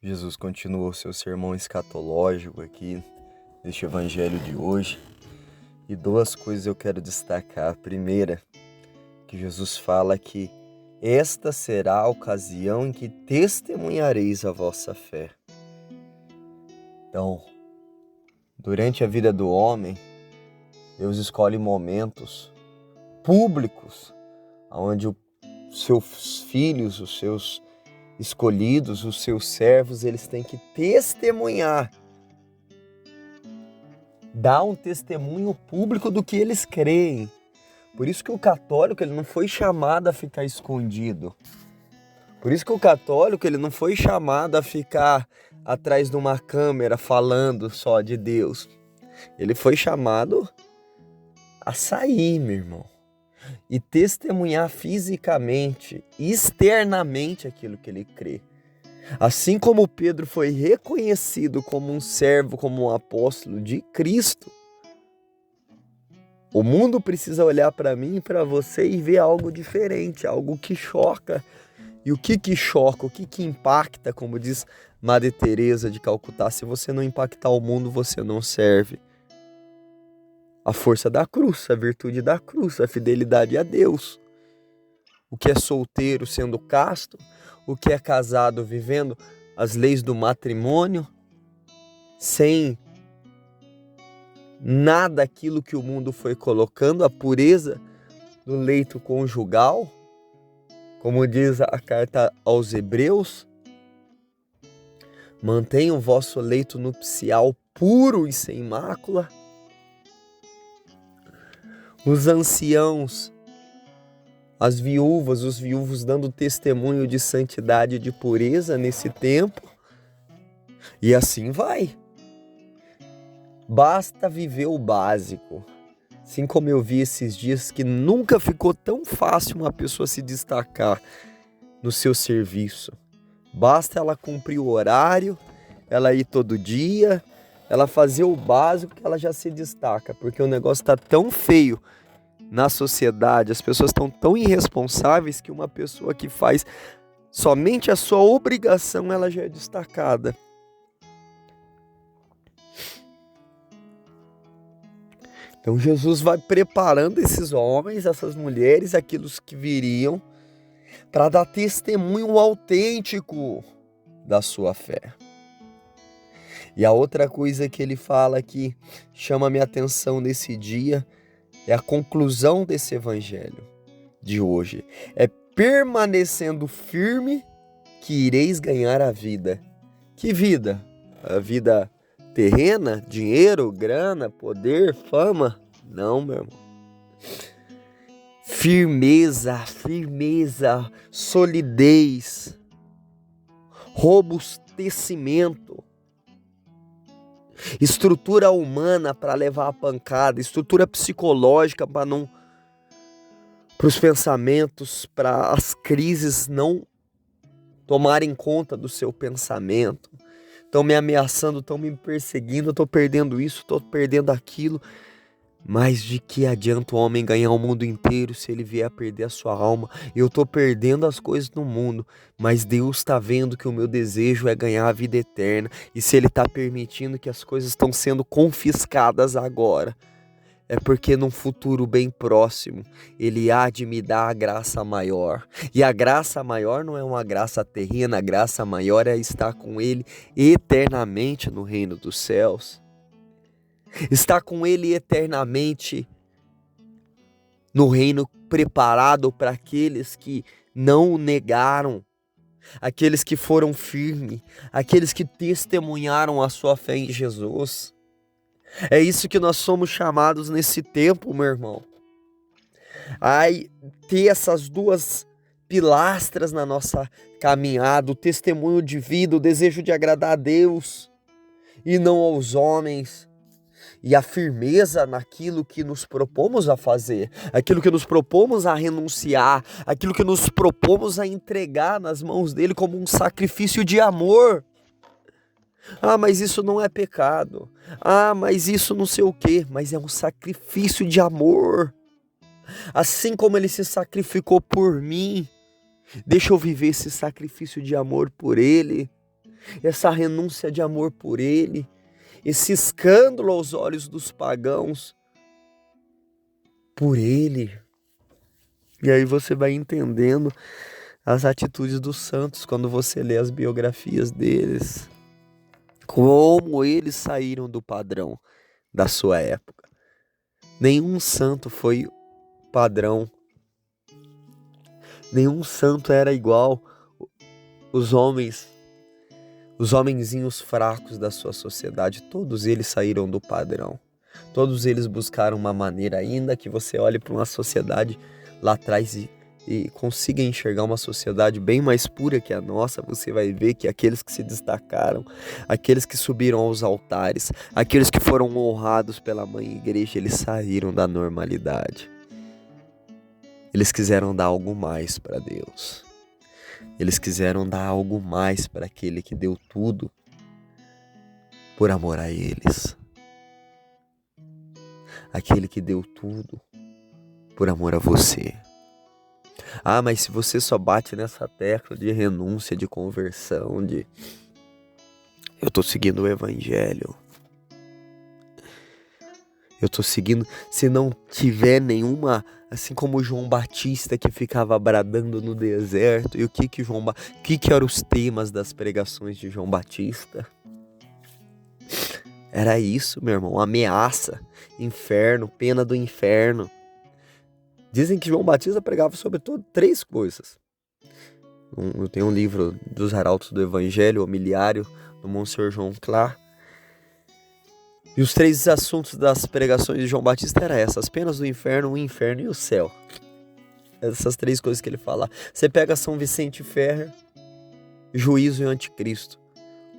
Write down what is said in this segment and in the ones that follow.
Jesus continua o seu sermão escatológico aqui neste evangelho de hoje. E duas coisas eu quero destacar. A primeira, que Jesus fala que esta será a ocasião em que testemunhareis a vossa fé. Então, durante a vida do homem, Deus escolhe momentos públicos onde os seus filhos, os seus escolhidos, os seus servos, eles têm que testemunhar, dar um testemunho público do que eles creem. Por isso que o católico ele não foi chamado a ficar escondido. Por isso que o católico ele não foi chamado a ficar atrás de uma câmera falando só de Deus. Ele foi chamado a sair, meu irmão, e testemunhar fisicamente, externamente aquilo que ele crê. Assim como Pedro foi reconhecido como um servo, como um apóstolo de Cristo, o mundo precisa olhar para mim e para você e ver algo diferente, algo que choca. E o que choca, o que impacta, como diz Madre Teresa de Calcutá, se você não impactar o mundo, você não serve. A força da cruz, a virtude da cruz, a fidelidade a Deus. O que é solteiro sendo casto, o que é casado vivendo as leis do matrimônio, sem nada daquilo que o mundo foi colocando, a pureza do leito conjugal, como diz a carta aos Hebreus, mantenha o vosso leito nupcial puro e sem mácula. Os anciãos, as viúvas, os viúvos dando testemunho de santidade e de pureza nesse tempo. E assim vai. Basta viver o básico. Assim como eu vi esses dias que nunca ficou tão fácil uma pessoa se destacar no seu serviço. Basta ela cumprir o horário, ela ir todo dia, ela fazer o básico que ela já se destaca, porque o negócio está tão feio na sociedade, as pessoas estão tão irresponsáveis que uma pessoa que faz somente a sua obrigação, ela já é destacada. Então Jesus vai preparando esses homens, essas mulheres, aqueles que viriam, para dar testemunho autêntico da sua fé. E a outra coisa que ele fala que chama minha atenção nesse dia é a conclusão desse evangelho de hoje. É permanecendo firme que ireis ganhar a vida. Que vida? A vida terrena? Dinheiro, grana, poder, fama? Não, meu irmão. Firmeza, solidez, robustecimento, estrutura humana para levar a pancada, estrutura psicológica para os pensamentos, para as crises não tomarem conta do seu pensamento. Estão me ameaçando, estão me perseguindo, eu estou perdendo isso, estou perdendo aquilo. Mas de que adianta o homem ganhar o mundo inteiro se ele vier a perder a sua alma? Eu estou perdendo as coisas no mundo, mas Deus está vendo que o meu desejo é ganhar a vida eterna. E se Ele está permitindo que as coisas estão sendo confiscadas agora, é porque num futuro bem próximo, Ele há de me dar a graça maior. E a graça maior não é uma graça terrena, a graça maior é estar com Ele eternamente no reino dos céus. Estar com Ele eternamente no reino preparado para aqueles que não o negaram, aqueles que foram firmes, aqueles que testemunharam a sua fé em Jesus. É isso que nós somos chamados nesse tempo, meu irmão. Ai, ter essas duas pilastras na nossa caminhada, o testemunho de vida, o desejo de agradar a Deus e não aos homens. E a firmeza naquilo que nos propomos a fazer, aquilo que nos propomos a renunciar, aquilo que nos propomos a entregar nas mãos dele como um sacrifício de amor. Ah, mas isso não é pecado. Ah, mas isso não sei o quê. Mas é um sacrifício de amor. Assim como ele se sacrificou por mim, deixa eu viver esse sacrifício de amor por ele. essa renúncia de amor por Ele, esse escândalo aos olhos dos pagãos por Ele. E aí você vai entendendo as atitudes dos santos quando você lê as biografias deles, como eles saíram do padrão da sua época. Nenhum santo foi padrão, nenhum santo era igual os homenzinhos fracos da sua sociedade. Todos eles saíram do padrão, todos eles buscaram uma maneira, ainda que você olhe para uma sociedade lá atrás e consiga enxergar uma sociedade bem mais pura que a nossa, você vai ver que aqueles que se destacaram, aqueles que subiram aos altares, aqueles que foram honrados pela Mãe Igreja, eles saíram da normalidade. Eles quiseram dar algo mais para Deus. Eles quiseram dar algo mais para aquele que deu tudo por amor a eles. Aquele que deu tudo por amor a você. Ah, mas se você só bate nessa tecla de renúncia, de conversão, de eu tô seguindo o Evangelho, eu tô seguindo, se não tiver nenhuma, assim como João Batista que ficava bradando no deserto, e o que eram os temas das pregações de João Batista? Era isso, meu irmão, ameaça, inferno, pena do inferno. Dizem que João Batista pregava sobre 3 coisas. Eu tenho um livro dos Arautos do Evangelho, o Homiliário, do Monsenhor João Clar. E os 3 assuntos das pregações de João Batista eram essas: as penas do inferno, o inferno e o céu. Essas 3 coisas que ele fala. Você pega São Vicente Ferrer, juízo e anticristo,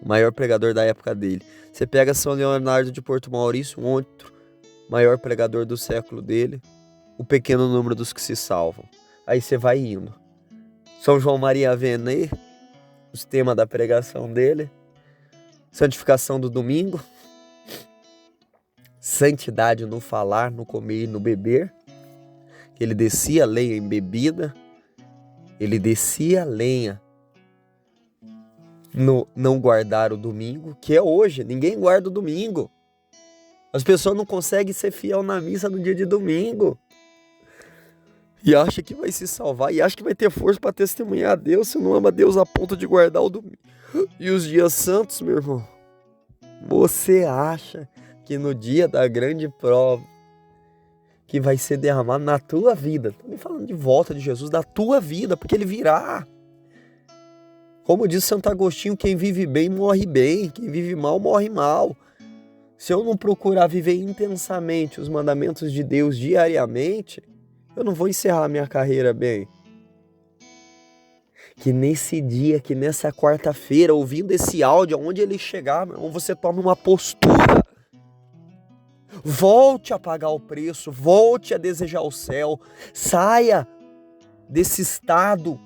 o maior pregador da época dele. Você pega São Leonardo de Porto Maurício, um outro maior pregador do século dele, o pequeno número dos que se salvam. Aí você vai indo. São João Maria Vianney, os temas da pregação dele: santificação do domingo, santidade no falar, no comer e no beber. Ele descia a lenha em bebida, ele descia a lenha no não guardar o domingo, que é hoje, ninguém guarda o domingo. As pessoas não conseguem ser fiel na missa no dia de domingo. E acha que vai se salvar, e acha que vai ter força para testemunhar a Deus, se não ama Deus a ponto de guardar o domingo. E os dias santos, meu irmão, você acha que no dia da grande prova, que vai ser derramado na tua vida, estou nem falando de volta de Jesus, da tua vida, porque ele virá. Como diz Santo Agostinho, quem vive bem morre bem, quem vive mal morre mal. Se eu não procurar viver intensamente os mandamentos de Deus diariamente, eu não vou encerrar minha carreira bem. Que nesse dia, que nessa quarta-feira, ouvindo esse áudio, aonde ele chegar, meu irmão, você tome uma postura. Volte a pagar o preço, volte a desejar o céu. Saia desse estado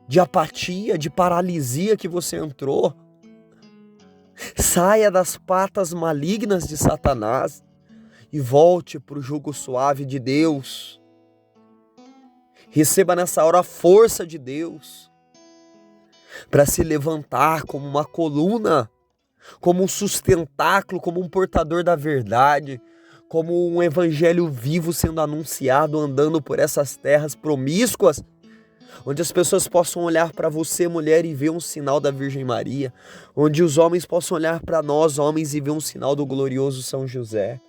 de apatia, de paralisia que você entrou. Saia das patas malignas de Satanás e volte para o jugo suave de Deus. Receba nessa hora a força de Deus para se levantar como uma coluna, como um sustentáculo, como um portador da verdade, como um evangelho vivo sendo anunciado, andando por essas terras promíscuas, onde as pessoas possam olhar para você, mulher, e ver um sinal da Virgem Maria, onde os homens possam olhar para nós, homens, e ver um sinal do glorioso São José,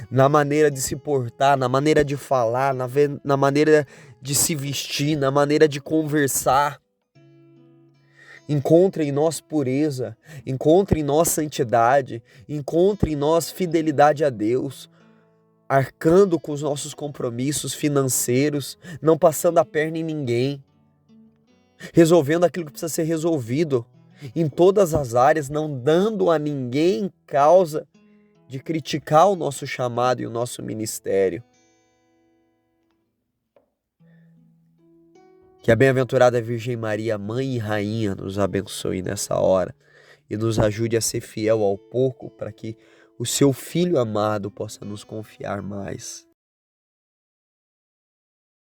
na maneira de se portar, na maneira de falar, na maneira de se vestir, na maneira de conversar. Encontre em nós pureza, encontre em nós santidade, encontre em nós fidelidade a Deus, arcando com os nossos compromissos financeiros, não passando a perna em ninguém, resolvendo aquilo que precisa ser resolvido em todas as áreas, não dando a ninguém causa de criticar o nosso chamado e o nosso ministério. Que a bem-aventurada Virgem Maria, Mãe e Rainha, nos abençoe nessa hora e nos ajude a ser fiel ao pouco para que o seu Filho amado possa nos confiar mais.